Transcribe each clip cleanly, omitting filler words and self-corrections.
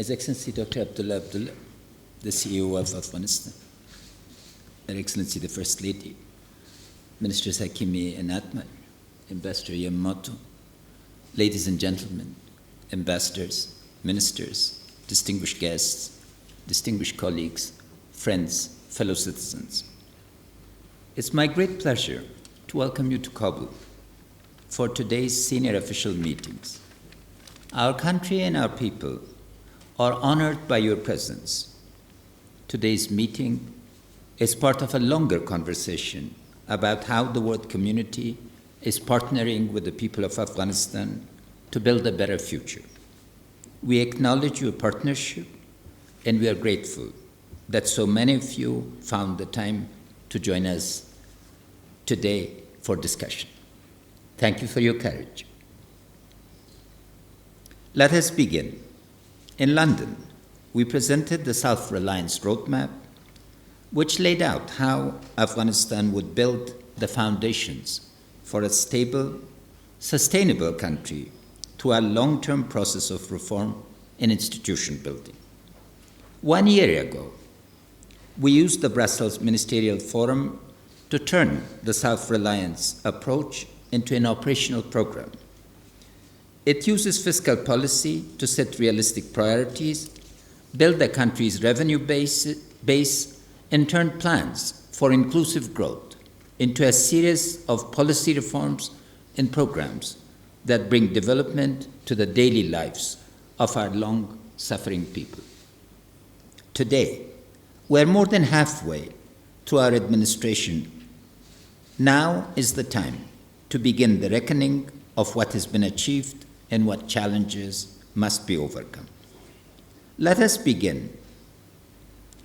His Excellency Dr. Abdullah, the CEO of Afghanistan, Her Excellency the First Lady, Ministers Hakimi and Atmar, Ambassador Yamamoto, ladies and gentlemen, ambassadors, ministers, distinguished guests, distinguished colleagues, friends, fellow citizens. It's my great pleasure to welcome you to Kabul for today's senior official meetings. Our country and our people are honored by your presence. Today's meeting is part of a longer conversation about how the world community is partnering with the people of Afghanistan to build a better future. We acknowledge your partnership, and we are grateful that so many of you found the time to join us today for discussion. Thank you for your courage. Let us begin. In London, we presented the Self-Reliance Roadmap, which laid out how Afghanistan would build the foundations for a stable, sustainable country through a long-term process of reform and institution building. 1 year ago, we used the Brussels Ministerial Forum to turn the self-reliance approach into an operational program. It uses fiscal policy to set realistic priorities, build the country's revenue base, and turn plans for inclusive growth into a series of policy reforms and programs that bring development to the daily lives of our long-suffering people. Today, we're more than halfway through our administration. Now is the time to begin the reckoning of what has been achieved and what challenges must be overcome. Let us begin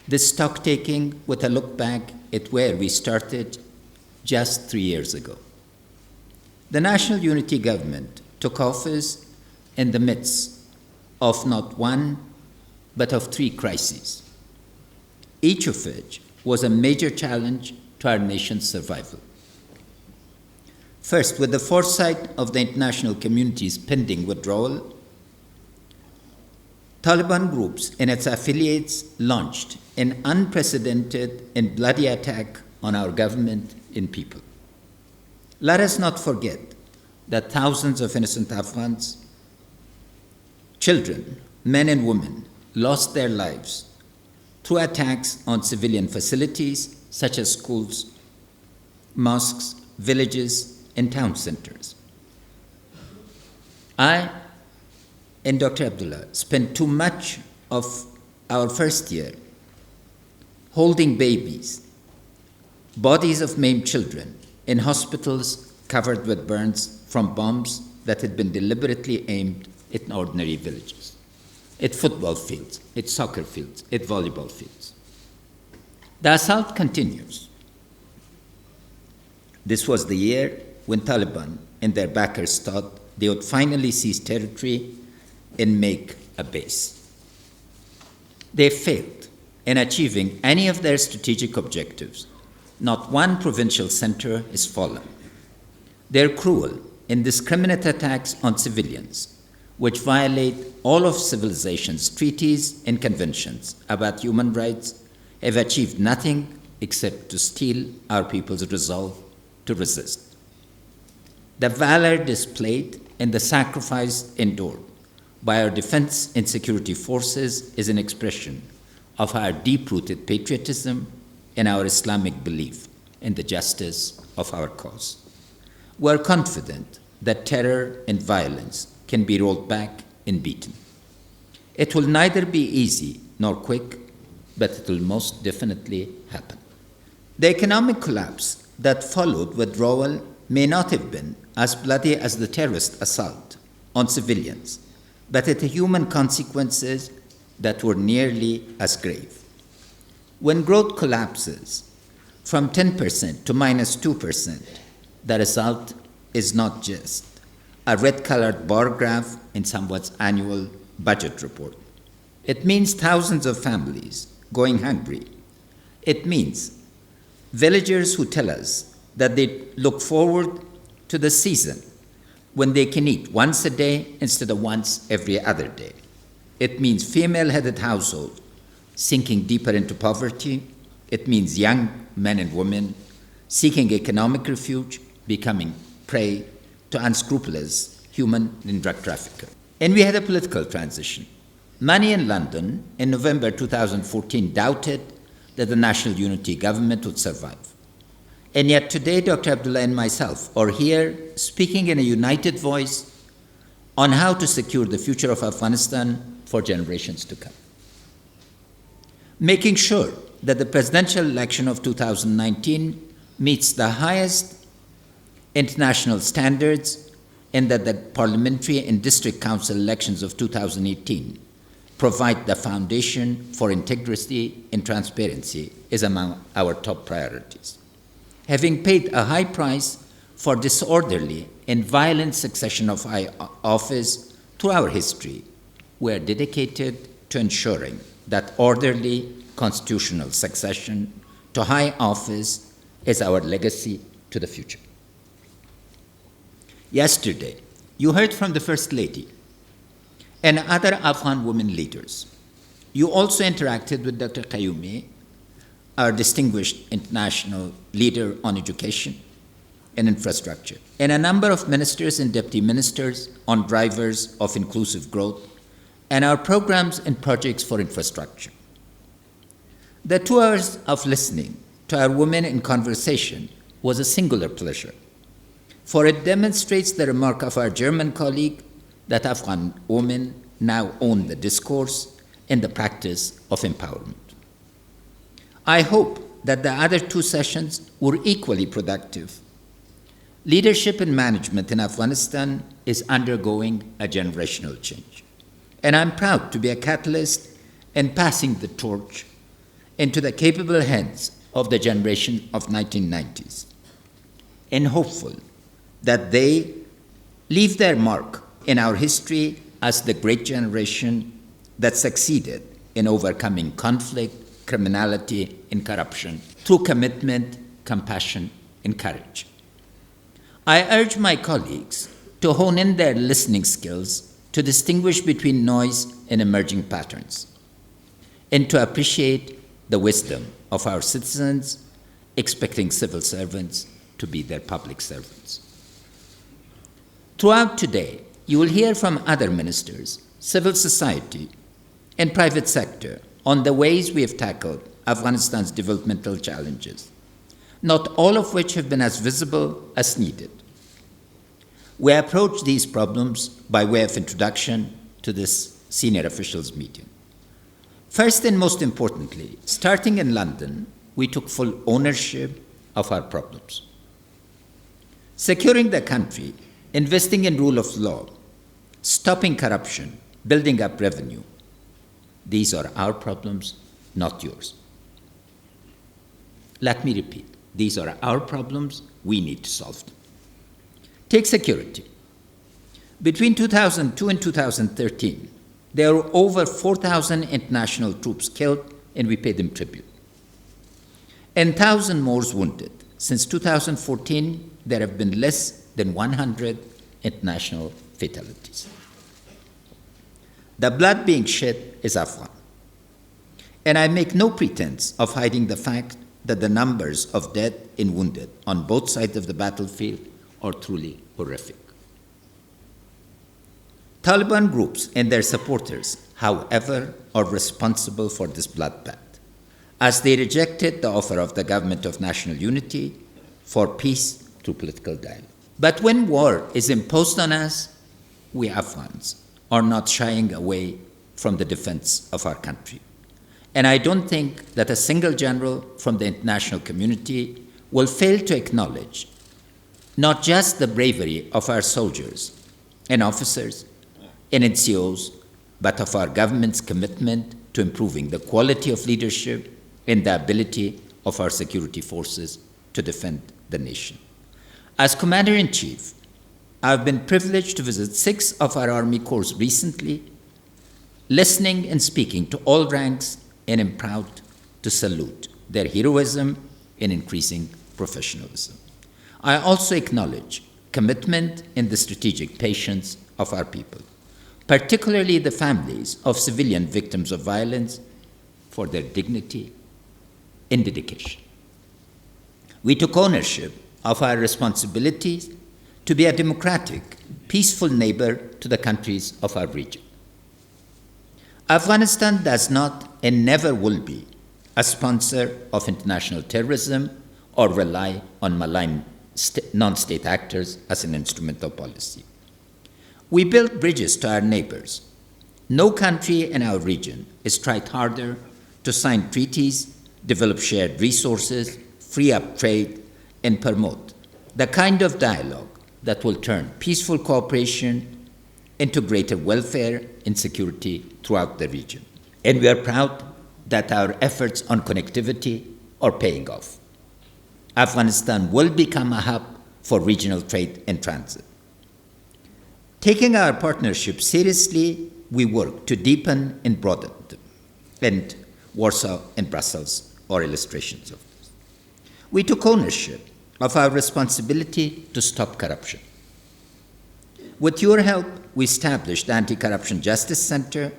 this stock-taking with a look back at where we started just 3 years ago. The National Unity Government took office in the midst of not one, but of 3 crises, each of which was a major challenge to our nation's survival. First, with the foresight of the international community's pending withdrawal, Taliban groups and its affiliates launched an unprecedented and bloody attack on our government and people. Let us not forget that thousands of innocent Afghans, children, men and women, lost their lives through attacks on civilian facilities such as schools, mosques, villages, and town centers. I and Dr. Abdullah spent too much of our first year holding babies, bodies of maimed children in hospitals covered with burns from bombs that had been deliberately aimed at ordinary villages, at football fields, at soccer fields, at volleyball fields. The assault continues. This was the year when Taliban and their backers thought they would finally seize territory and make a base. They failed in achieving any of their strategic objectives. Not one provincial center has fallen. Their cruel, indiscriminate attacks on civilians, which violate all of civilization's treaties and conventions about human rights, have achieved nothing except to steal our people's resolve to resist. The valor displayed and the sacrifice endured by our defense and security forces is an expression of our deep-rooted patriotism and our Islamic belief in the justice of our cause. We are confident that terror and violence can be rolled back and beaten. It will neither be easy nor quick, but it will most definitely happen. The economic collapse that followed withdrawal may not have been as bloody as the terrorist assault on civilians, but it had human consequences that were nearly as grave. When growth collapses from 10% to minus 2%, the result is not just a red-colored bar graph in someone's annual budget report. It means thousands of families going hungry. It means villagers who tell us that they look forward to the season when they can eat once a day instead of once every other day. It means female-headed households sinking deeper into poverty. It means young men and women seeking economic refuge, becoming prey to unscrupulous human and drug traffickers. And we had a political transition. Many in London in November 2014 doubted that the national unity government would survive. And yet today, Dr. Abdullah and myself are here speaking in a united voice on how to secure the future of Afghanistan for generations to come. Making sure that the presidential election of 2019 meets the highest international standards and that the parliamentary and district council elections of 2018 provide the foundation for integrity and transparency is among our top priorities. Having paid a high price for disorderly and violent succession of high office through our history, we are dedicated to ensuring that orderly constitutional succession to high office is our legacy to the future. Yesterday, you heard from the First Lady and other Afghan women leaders. You also interacted with Dr. Qayoumi, our distinguished international leader on education and infrastructure, and a number of ministers and deputy ministers on drivers of inclusive growth and our programs and projects for infrastructure. The 2 hours of listening to our women in conversation was a singular pleasure, for it demonstrates the remark of our German colleague that Afghan women now own the discourse and the practice of empowerment. I hope that the other 2 sessions were equally productive. Leadership and management in Afghanistan is undergoing a generational change, and I'm proud to be a catalyst in passing the torch into the capable hands of the generation of 1990s, and hopeful that they leave their mark in our history as the great generation that succeeded in overcoming conflict, criminality, and corruption through commitment, compassion, and courage. I urge my colleagues to hone in their listening skills to distinguish between noise and emerging patterns, and to appreciate the wisdom of our citizens expecting civil servants to be their public servants. Throughout today, you will hear from other ministers, civil society, and private sector on the ways we have tackled Afghanistan's developmental challenges, not all of which have been as visible as needed. We approach these problems by way of introduction to this senior officials meeting. First and most importantly, starting in London, we took full ownership of our problems. Securing the country, investing in rule of law, stopping corruption, building up revenue, these are our problems, not yours. Let me repeat, these are our problems, we need to solve them. Take security. Between 2002 and 2013, there were over 4,000 international troops killed, and we paid them tribute. And 1,000 more wounded. Since 2014, there have been less than 100 international fatalities. The blood being shed is Afghan. And I make no pretense of hiding the fact that the numbers of dead and wounded on both sides of the battlefield are truly horrific. Taliban groups and their supporters, however, are responsible for this bloodbath, as they rejected the offer of the government of national unity for peace through political dialogue. But when war is imposed on us, we Afghans are not shying away from the defense of our country. And I don't think that a single general from the international community will fail to acknowledge not just the bravery of our soldiers and officers and NCOs, but of our government's commitment to improving the quality of leadership and the ability of our security forces to defend the nation. As Commander-in-Chief, I've been privileged to visit 6 of our Army corps recently, listening and speaking to all ranks, and am proud to salute their heroism and increasing professionalism. I also acknowledge commitment and the strategic patience of our people, particularly the families of civilian victims of violence, for their dignity and dedication. We took ownership of our responsibilities to be a democratic, peaceful neighbor to the countries of our region. Afghanistan does not and never will be a sponsor of international terrorism or rely on malign non-state actors as an instrument of policy. We build bridges to our neighbors. No country in our region has tried harder to sign treaties, develop shared resources, free up trade, and promote the kind of dialogue that will turn peaceful cooperation into greater welfare and security throughout the region. And we are proud that our efforts on connectivity are paying off. Afghanistan will become a hub for regional trade and transit. Taking our partnership seriously, we work to deepen and broaden them. And Warsaw and Brussels are illustrations of this. We took ownership of our responsibility to stop corruption. With your help, we established the Anti-Corruption Justice Center,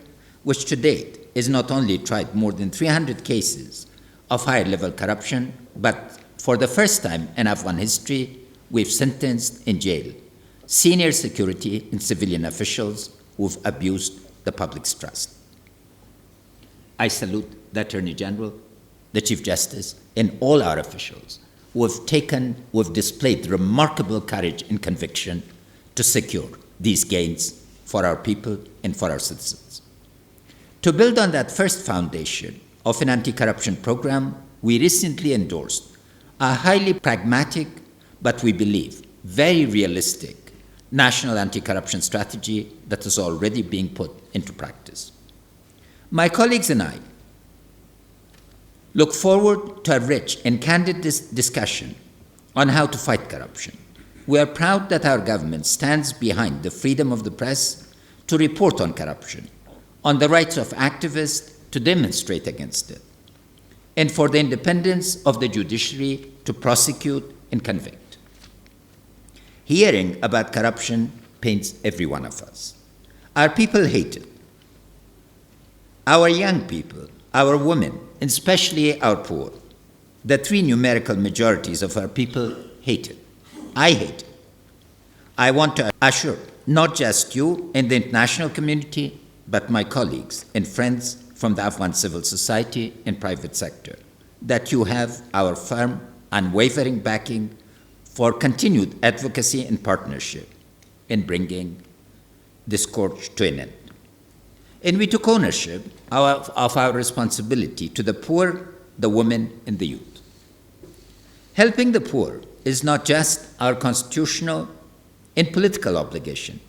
which to date has not only tried more than 300 cases of higher-level corruption, but for the first time in Afghan history, we've sentenced in jail senior security and civilian officials who've abused the public's trust. I salute the Attorney General, the Chief Justice, and all our officials who have displayed remarkable courage and conviction to secure these gains for our people and for our citizens. To build on that first foundation of an anti-corruption program, we recently endorsed a highly pragmatic, but we believe very realistic, national anti-corruption strategy that is already being put into practice. My colleagues and I look forward to a rich and candid discussion on how to fight corruption. We are proud that our government stands behind the freedom of the press to report on corruption, on the rights of activists to demonstrate against it, and for the independence of the judiciary to prosecute and convict. Hearing about corruption pains every one of us. Our people hate it. Our young people, our women, and especially our poor, the three numerical majorities of our people hate it. I hate it. I want to assure not just you and the international community, but my colleagues and friends from the Afghan civil society and private sector, that you have our firm, unwavering backing for continued advocacy and partnership in bringing this scourge to an end. And we took ownership of our responsibility to the poor, the women, and the youth. Helping the poor is not just our constitutional and political obligation.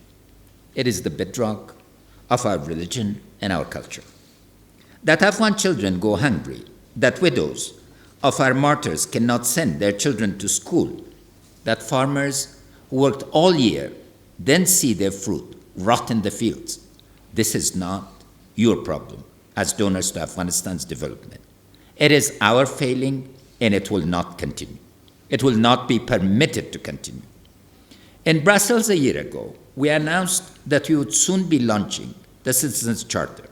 It is the bedrock of our religion and our culture. That Afghan children go hungry, that widows of our martyrs cannot send their children to school, that farmers who worked all year then see their fruit rot in the fields. This is not your problem as donors to Afghanistan's development. It is our failing, and it will not continue. It will not be permitted to continue. In Brussels a year ago, we announced that we would soon be launching the Citizens Charter,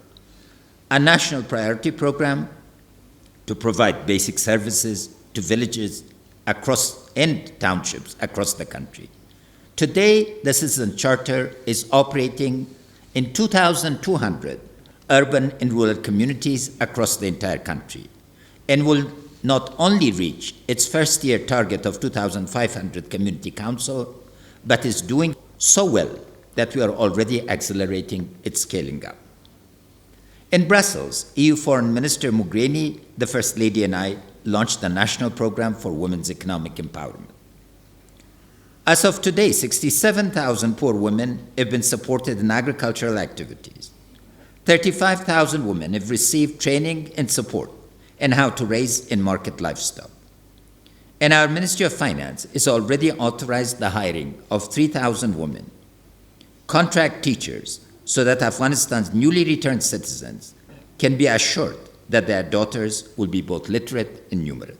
a national priority program to provide basic services to villages and townships across the country. Today, the Citizens Charter is operating in 2,200 urban and rural communities across the entire country, and will not only reach its first-year target of 2,500 community council, but is doing so well that we are already accelerating its scaling up. In Brussels, EU Foreign Minister Mogherini, the First Lady, and I launched the National Program for Women's Economic Empowerment. As of today, 67,000 poor women have been supported in agricultural activities. 35,000 women have received training and support in how to raise and market livestock. And our Ministry of Finance has already authorized the hiring of 3,000 women, contract teachers, so that Afghanistan's newly returned citizens can be assured that their daughters will be both literate and numerate.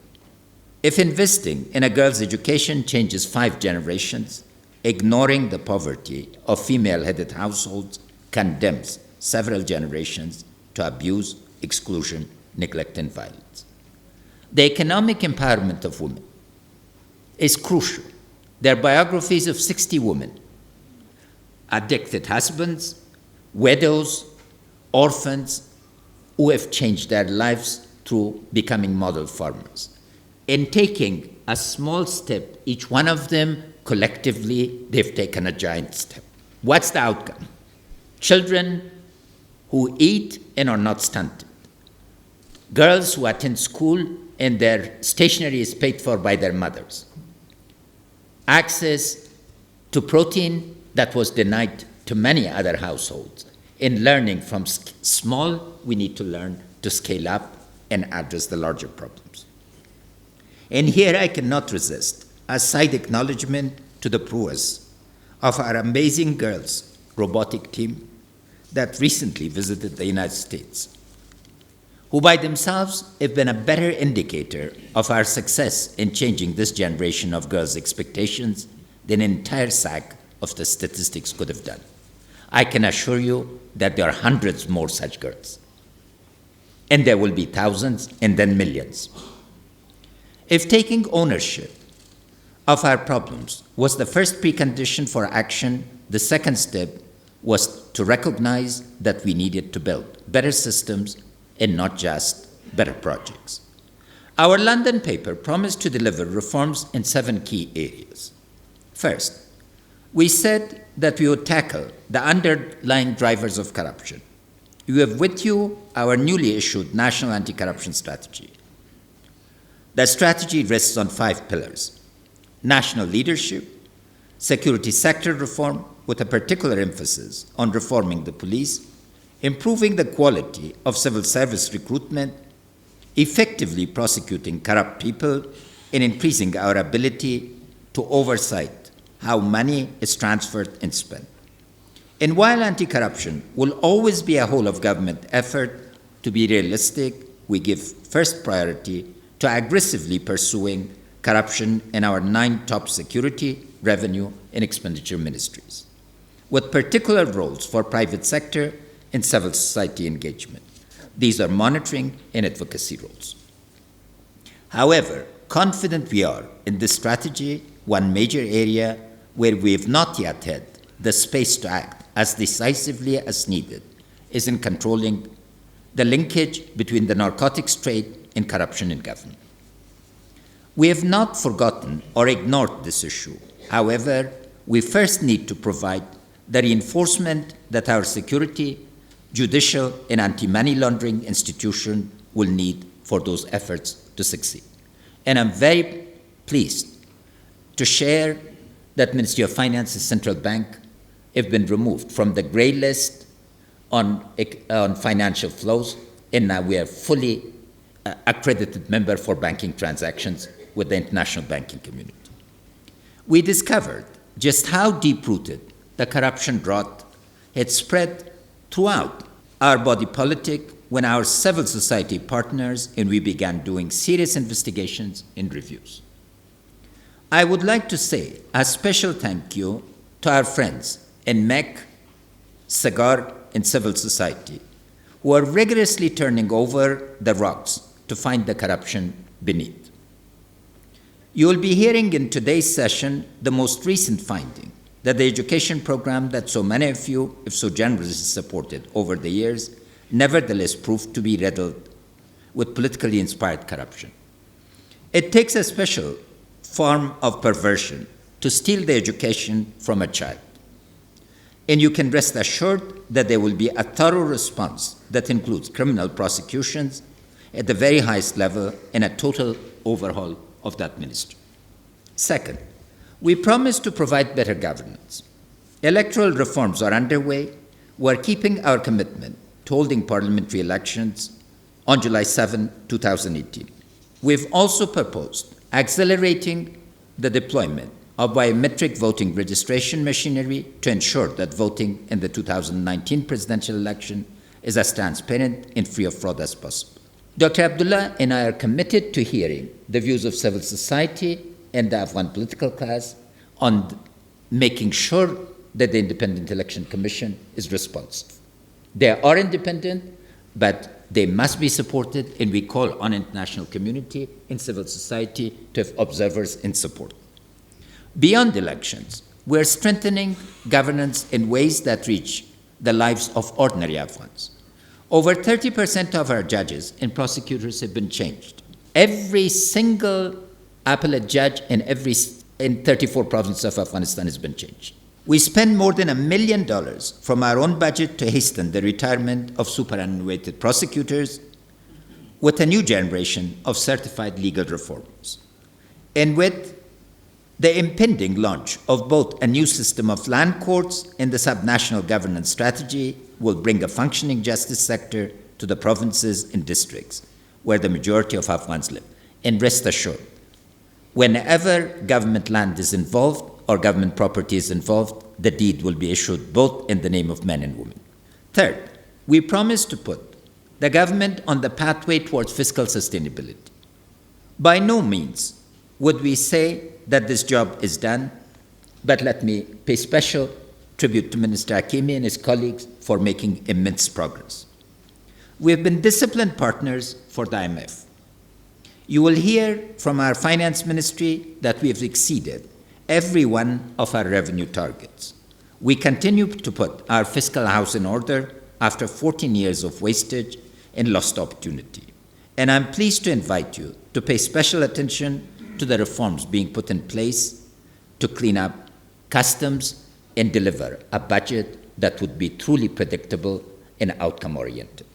If investing in a girl's education changes 5 generations, ignoring the poverty of female-headed households condemns several generations to abuse, exclusion, neglect, and violence. The economic empowerment of women is crucial. There are biographies of 60 women, addicted husbands, widows, orphans, who have changed their lives through becoming model farmers. In taking a small step, each one of them collectively, they've taken a giant step. What's the outcome? Children who eat and are not stunted. Girls who attend school and their stationery is paid for by their mothers. Access to protein that was denied to many other households. In learning from small, we need to learn to scale up and address the larger problems. And here I cannot resist a side acknowledgement to the prowess of our amazing girls robotic team that recently visited the United States, who by themselves have been a better indicator of our success in changing this generation of girls' expectations than an entire sack of the statistics could have done. I can assure you that there are hundreds more such girls. And there will be thousands and then millions. If taking ownership of our problems was the first precondition for action, the second step was to recognize that we needed to build better systems and not just better projects. Our London paper promised to deliver reforms in 7 key areas. First, we said that we would tackle the underlying drivers of corruption. You have with you our newly issued National Anti-Corruption Strategy. The strategy rests on 5 pillars: national leadership, security sector reform with a particular emphasis on reforming the police, improving the quality of civil service recruitment, effectively prosecuting corrupt people, and increasing our ability to oversight how money is transferred and spent. And while anti-corruption will always be a whole-of-government effort, to be realistic, we give first priority to aggressively pursuing corruption in our 9 top security, revenue, and expenditure ministries, with particular roles for private sector and civil society engagement. These are monitoring and advocacy roles. However, confident we are in this strategy, one major area where we have not yet had the space to act as decisively as needed is in controlling the linkage between the narcotics trade and corruption in government. We have not forgotten or ignored this issue. However, we first need to provide the reinforcement that our security, judicial, and anti-money laundering institution will need for those efforts to succeed. And I'm very pleased to share that Ministry of Finance's central bank have been removed from the gray list on financial flows, and now we are fully accredited member for banking transactions with the international banking community. We discovered just how deep-rooted the corruption drought had spread throughout our body politic when our civil society partners and we began doing serious investigations and reviews. I would like to say a special thank you to our friends in MEC, SAGAR, and civil society who are rigorously turning over the rocks to find the corruption beneath. You will be hearing in today's session the most recent finding that the education program that so many of you have so generously supported over the years nevertheless proved to be riddled with politically inspired corruption. It takes a special form of perversion to steal the education from a child. And you can rest assured that there will be a thorough response that includes criminal prosecutions at the very highest level and a total overhaul of that ministry. Second, we promise to provide better governance. Electoral reforms are underway. We're keeping our commitment to holding parliamentary elections on July 7, 2018. We've also proposed accelerating the deployment of biometric voting registration machinery to ensure that voting in the 2019 presidential election is as transparent and free of fraud as possible. Dr. Abdullah and I are committed to hearing the views of civil society and the Afghan political class on making sure that the Independent Election Commission is responsive. They are independent, but they must be supported, and we call on international community and civil society to have observers in support. Beyond elections, we're strengthening governance in ways that reach the lives of ordinary Afghans. Over 30% of our judges and prosecutors have been changed. Every single appellate judge in 34 provinces of Afghanistan has been changed. We spend more than $1 million from our own budget to hasten the retirement of superannuated prosecutors with a new generation of certified legal reformers. And with the impending launch of both a new system of land courts and the subnational governance strategy will bring a functioning justice sector to the provinces and districts where the majority of Afghans live. And rest assured, whenever government land is involved or government property is involved, the deed will be issued both in the name of men and women. Third, we promise to put the government on the pathway towards fiscal sustainability. By no means would we say that this job is done, but let me pay special tribute to Minister Hakimi and his colleagues for making immense progress. We have been disciplined partners for the IMF. You will hear from our finance ministry that we have exceeded every one of our revenue targets. We continue to put our fiscal house in order after 14 years of wastage and lost opportunity. And I'm pleased to invite you to pay special attention to the reforms being put in place to clean up customs and deliver a budget that would be truly predictable and outcome-oriented.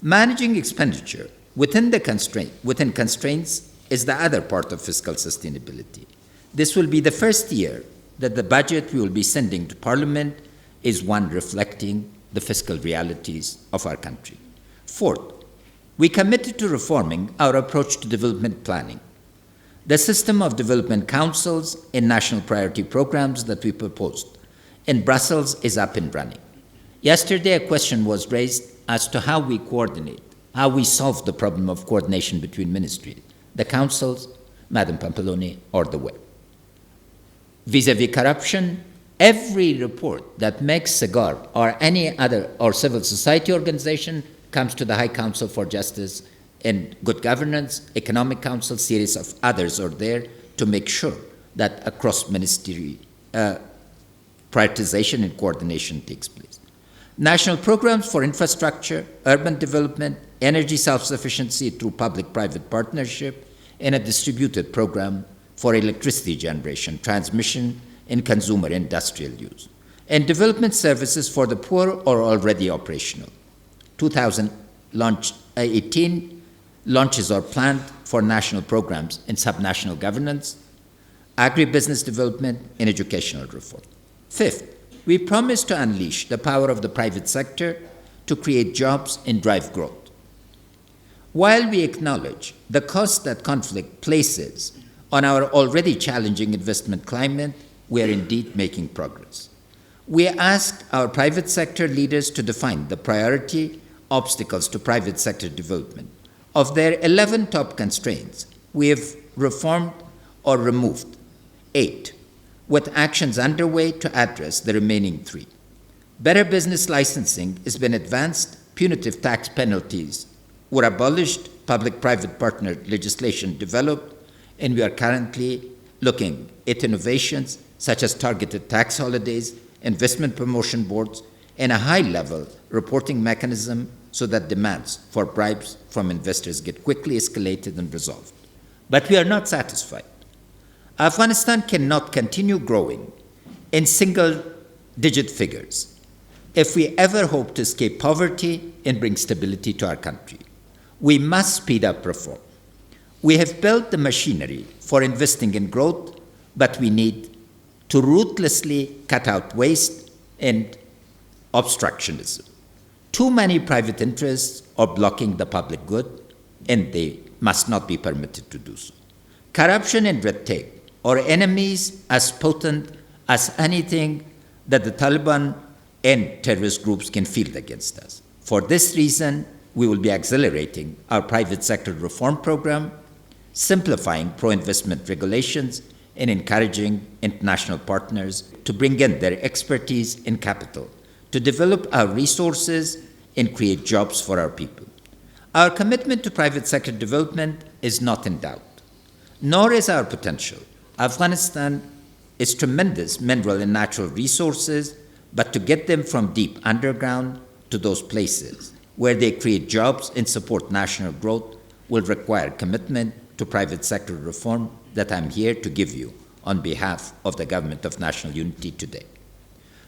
Managing expenditure within constraints is the other part of fiscal sustainability. This will be the first year that the budget we will be sending to Parliament is one reflecting the fiscal realities of our country. Fourth, we committed to reforming our approach to development planning. The system of development councils and national priority programs that we proposed in Brussels is up and running. Yesterday, a question was raised as to how we coordinate, how we solve the problem of coordination between ministries, the councils, Madam Pampaloni, or the web. Vis-a-vis corruption, every report that makes SIGAR or any other or civil society organization comes to the High Council for Justice and Good Governance, Economic Council, series of others are there to make sure that a cross-ministry prioritization and coordination takes place. National programs for infrastructure, urban development, energy self-sufficiency through public-private partnership, and a distributed program for electricity generation, transmission, and consumer industrial use. And development services for the poor are already operational. 2018 launches are planned for national programs in subnational governance, agribusiness development, and educational reform. Fifth, we promise to unleash the power of the private sector to create jobs and drive growth. While we acknowledge the cost that conflict places on our already challenging investment climate, we are indeed making progress. We asked our private sector leaders to define the priority obstacles to private sector development. Of their 11 top constraints, we have reformed or removed 8, with actions underway to address the remaining 3. Better business licensing has been advanced, punitive tax penalties were abolished, public-private partner legislation developed, and we are currently looking at innovations such as targeted tax holidays, investment promotion boards, and a high-level reporting mechanism so that demands for bribes from investors get quickly escalated and resolved. But we are not satisfied. Afghanistan cannot continue growing in single-digit figures if we ever hope to escape poverty and bring stability to our country. We must speed up reform. We have built the machinery for investing in growth, but we need to ruthlessly cut out waste and obstructionism. Too many private interests are blocking the public good, and they must not be permitted to do so. Corruption and red tape are enemies as potent as anything that the Taliban and terrorist groups can field against us. For this reason, we will be accelerating our private sector reform program, simplifying pro-investment regulations, in encouraging international partners to bring in their expertise and capital to develop our resources and create jobs for our people. Our commitment to private sector development is not in doubt, nor is our potential. Afghanistan is tremendous mineral and natural resources, but to get them from deep underground to those places where they create jobs and support national growth will require commitment to private sector reform that I'm here to give you on behalf of the Government of National Unity today.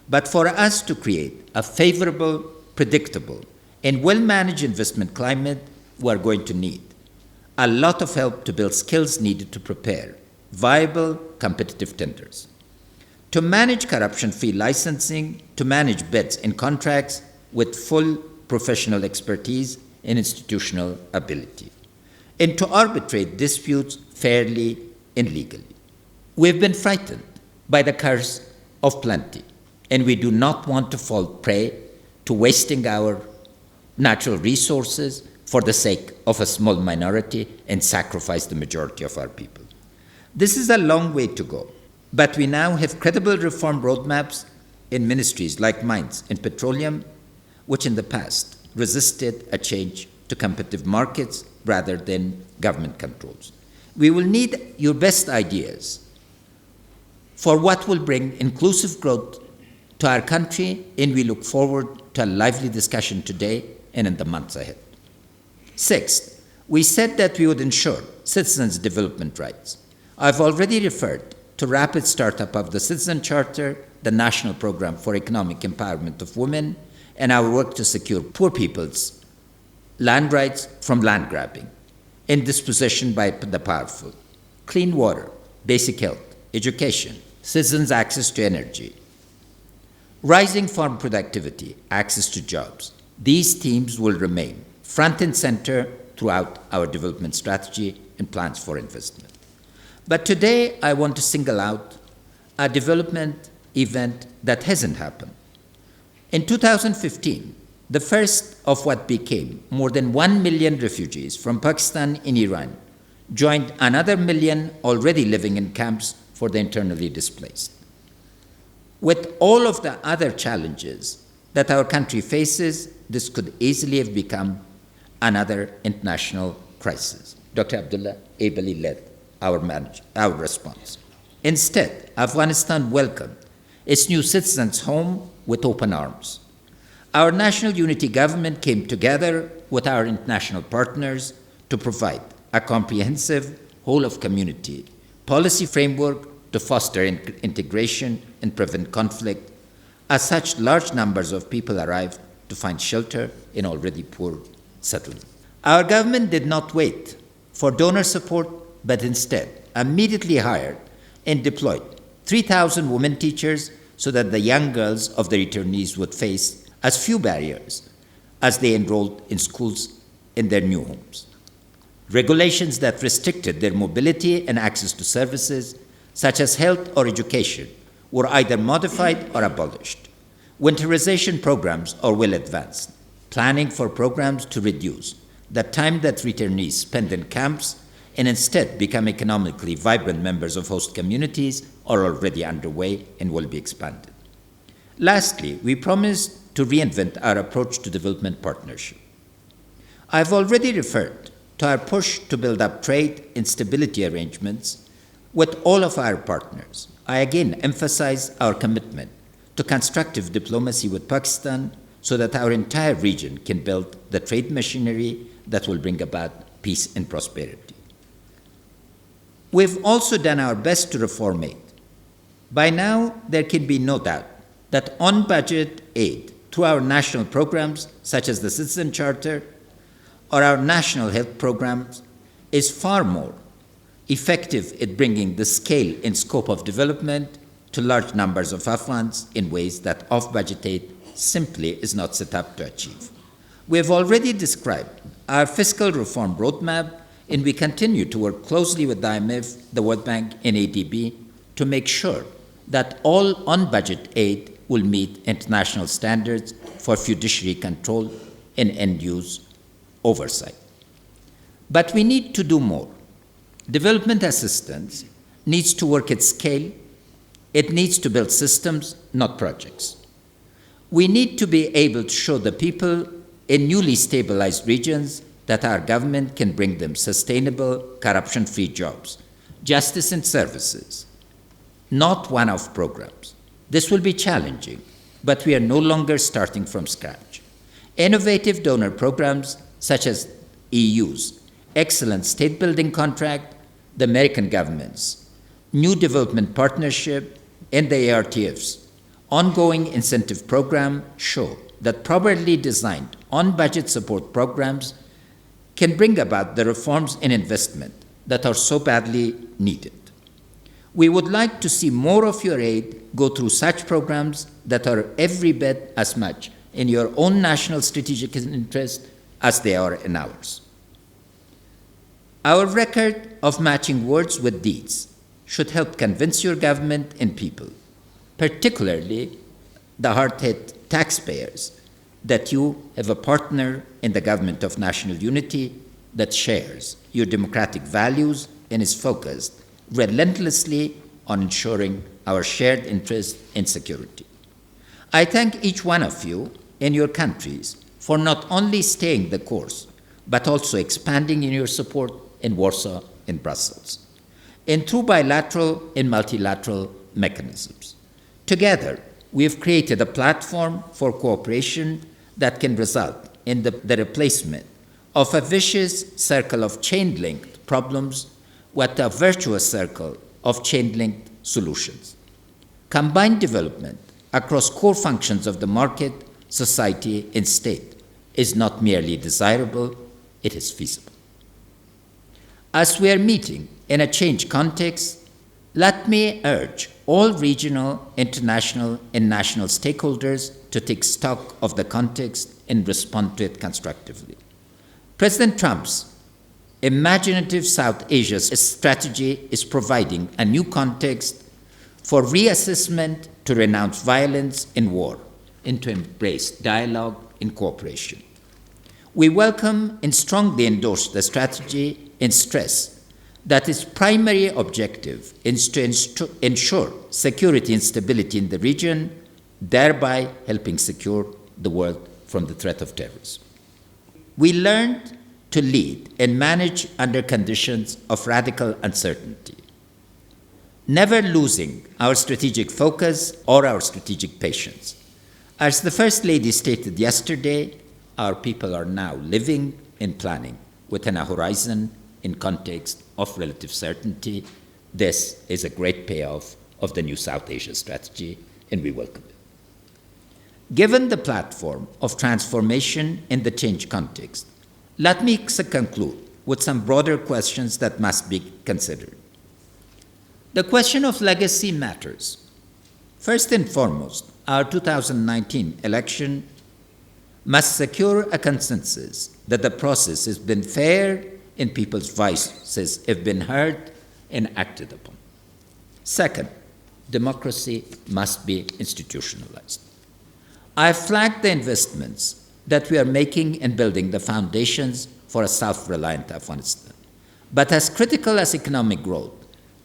But for us to create a favorable, predictable, and well-managed investment climate, we are going to need a lot of help to build skills needed to prepare viable, competitive tenders, to manage corruption-free licensing, to manage bids and contracts with full professional expertise and institutional ability, and to arbitrate disputes fairly and legally. We've been frightened by the curse of plenty, and we do not want to fall prey to wasting our natural resources for the sake of a small minority and sacrifice the majority of our people. This is a long way to go, but we now have credible reform roadmaps in ministries like mines and petroleum, which in the past resisted a change to competitive markets rather than government controls. We will need your best ideas for what will bring inclusive growth to our country, and we look forward to a lively discussion today and in the months ahead. Sixth, we said that we would ensure citizens' development rights. I've already referred to rapid startup of the Citizen Charter, the National Program for Economic Empowerment of Women, and our work to secure poor people's land rights from land grabbing and dispossession by the powerful. Clean water, basic health, education, citizens' access to energy, rising farm productivity, access to jobs. These themes will remain front and center throughout our development strategy and plans for investment. But today, I want to single out a development event that hasn't happened. In 2015, the first of what became more than 1 million refugees from Pakistan and Iran joined another million already living in camps for the internally displaced. With all of the other challenges that our country faces, this could easily have become another international crisis. Dr. Abdullah ably led our response. Instead, Afghanistan welcomed its new citizens home with open arms. Our national unity government came together with our international partners to provide a comprehensive whole-of-community policy framework to foster integration and prevent conflict, as such large numbers of people arrived to find shelter in already poor settlements. Our government did not wait for donor support, but instead immediately hired and deployed 3,000 women teachers so that the young girls of the returnees would face as few barriers as they enrolled in schools in their new homes. Regulations that restricted their mobility and access to services, such as health or education, were either modified or abolished. Winterization programs are well advanced. Planning for programs to reduce the time that returnees spend in camps and instead become economically vibrant members of host communities are already underway and will be expanded. Lastly, we promised to reinvent our approach to development partnership. I've already referred to our push to build up trade and stability arrangements with all of our partners. I again emphasize our commitment to constructive diplomacy with Pakistan so that our entire region can build the trade machinery that will bring about peace and prosperity. We've also done our best to reform aid. By now, there can be no doubt that on-budget aid through our national programs, such as the Citizen Charter or our national health programs, is far more effective at bringing the scale and scope of development to large numbers of Afghans in ways that off-budget aid simply is not set up to achieve. We have already described our fiscal reform roadmap, and we continue to work closely with the IMF, the World Bank, and ADB to make sure that all on-budget aid will meet international standards for fiduciary control and end-use oversight. But we need to do more. Development assistance needs to work at scale. It needs to build systems, not projects. We need to be able to show the people in newly stabilized regions that our government can bring them sustainable, corruption-free jobs, justice and services, not one-off programs. This will be challenging, but we are no longer starting from scratch. Innovative donor programs such as EU's excellent state-building contract, the American government's new development partnership, and the ARTF's ongoing incentive program show that properly designed on-budget support programs can bring about the reforms and investment that are so badly needed. We would like to see more of your aid go through such programs that are every bit as much in your own national strategic interest as they are in ours. Our record of matching words with deeds should help convince your government and people, particularly the hard-hit taxpayers, that you have a partner in the government of national unity that shares your democratic values and is focused relentlessly on ensuring our shared interest in security. I thank each one of you in your countries for not only staying the course, but also expanding in your support in Warsaw and Brussels, and through bilateral and multilateral mechanisms. Together, we have created a platform for cooperation that can result in the replacement of a vicious circle of chain-linked problems with a virtuous circle of chain-linked solutions. Combined development across core functions of the market, society, and state is not merely desirable, it is feasible. As we are meeting in a changed context, let me urge all regional, international, and national stakeholders to take stock of the context and respond to it constructively. President Trump's imaginative South Asia strategy is providing a new context for reassessment to renounce violence and war and to embrace dialogue and cooperation. We welcome and strongly endorse the strategy and stress that its primary objective is to ensure security and stability in the region, thereby helping secure the world from the threat of terrorism. We learned to lead and manage under conditions of radical uncertainty, never losing our strategic focus or our strategic patience. As the First Lady stated yesterday, our people are now living and planning within a horizon in context of relative certainty. This is a great payoff of the new South Asia strategy, and we welcome it. Given the platform of transformation in the change context, let me conclude with some broader questions that must be considered. The question of legacy matters. First and foremost, our 2019 election must secure a consensus that the process has been fair and people's voices have been heard and acted upon. Second, democracy must be institutionalized. I have flagged the investments that we are making in building the foundations for a self-reliant Afghanistan. But as critical as economic growth,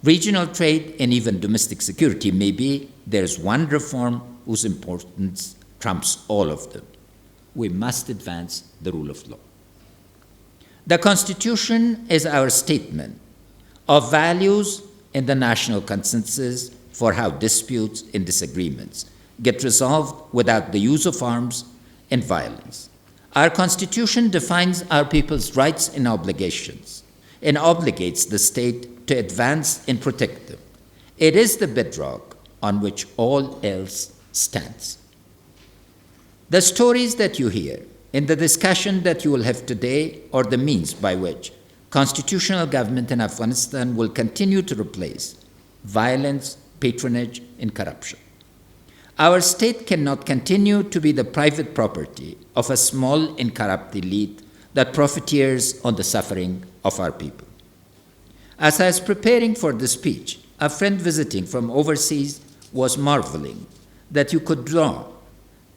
regional trade, and even domestic security may be, there is one reform whose importance trumps all of them. We must advance the rule of law. The Constitution is our statement of values and the national consensus for how disputes and disagreements get resolved without the use of arms and violence. Our Constitution defines our people's rights and obligations and obligates the state to advance and protect them. It is the bedrock on which all else stands. The stories that you hear in the discussion that you will have today are the means by which constitutional government in Afghanistan will continue to replace violence, patronage, and corruption. Our state cannot continue to be the private property of a small and corrupt elite that profiteers on the suffering of our people. As I was preparing for this speech, a friend visiting from overseas was marveling that you could draw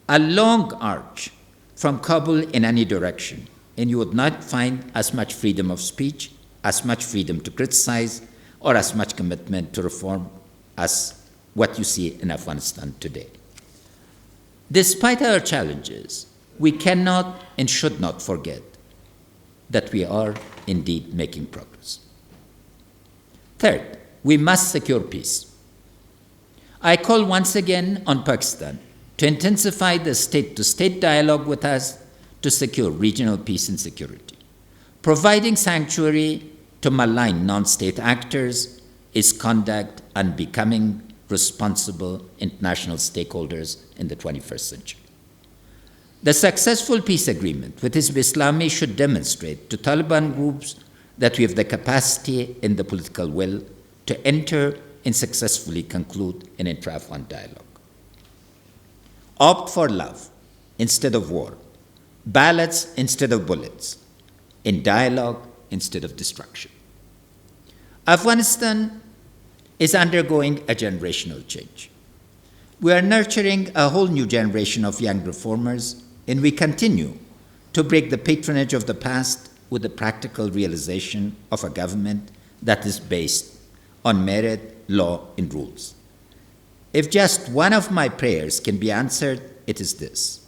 a long arch from Kabul in any direction, and you would not find as much freedom of speech, as much freedom to criticize, or as much commitment to reform as what you see in Afghanistan today. Despite our challenges, we cannot and should not forget that we are indeed making progress. Third, we must secure peace. I call once again on Pakistan to intensify the state-to-state dialogue with us to secure regional peace and security. Providing sanctuary to malign non-state actors is conduct unbecoming responsible international stakeholders in the 21st century. The successful peace agreement with Hizb Islami should demonstrate to Taliban groups that we have the capacity and the political will to enter and successfully conclude an intra-Afghan dialogue. Opt for love instead of war, ballots instead of bullets, and dialogue instead of destruction. Afghanistan is undergoing a generational change. We are nurturing a whole new generation of young reformers, and we continue to break the patronage of the past with the practical realization of a government that is based on merit, law, and rules. If just one of my prayers can be answered, it is this: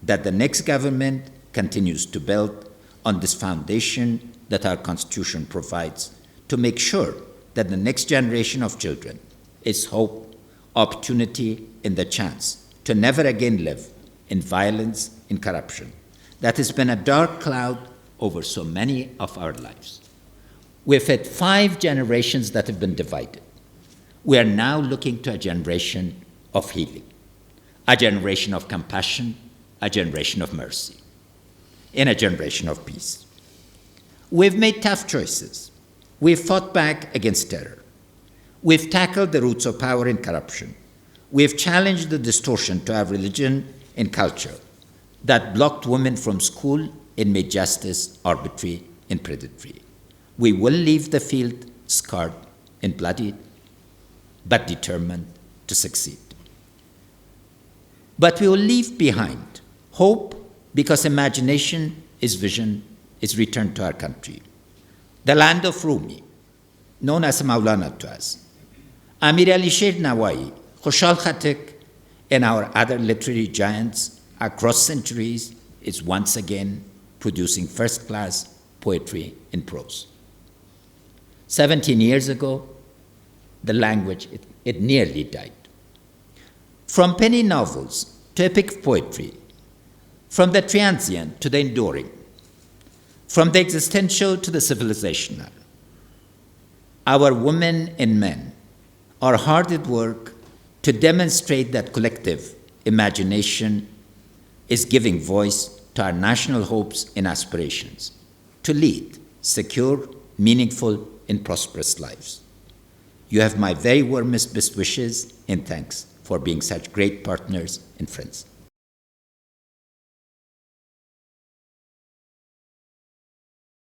that the next government continues to build on this foundation that our Constitution provides to make sure that the next generation of children is hope, opportunity, and the chance to never again live in violence and corruption that has been a dark cloud over so many of our lives. We've had 5 generations that have been divided. We are now looking to a generation of healing, a generation of compassion, a generation of mercy, and a generation of peace. We've made tough choices. We've fought back against terror. We've tackled the roots of power and corruption. We've challenged the distortion to our religion and culture that blocked women from school and made justice arbitrary and predatory. We will leave the field scarred and bloodied, but determined to succeed. But we will leave behind hope, because imagination is vision, is returned to our country. The land of Rumi, known as Maulana to us, Amir Ali Sher Nawai, Khushal Khatak, and our other literary giants across centuries is once again producing first-class poetry and prose. 17 years ago, the language, it nearly died. From penny novels to epic poetry, from the transient to the enduring, from the existential to the civilizational, our women and men are hard at work to demonstrate that collective imagination is giving voice to our national hopes and aspirations to lead secure, meaningful, and prosperous lives. You have my very warmest best wishes and thanks for being such great partners and friends.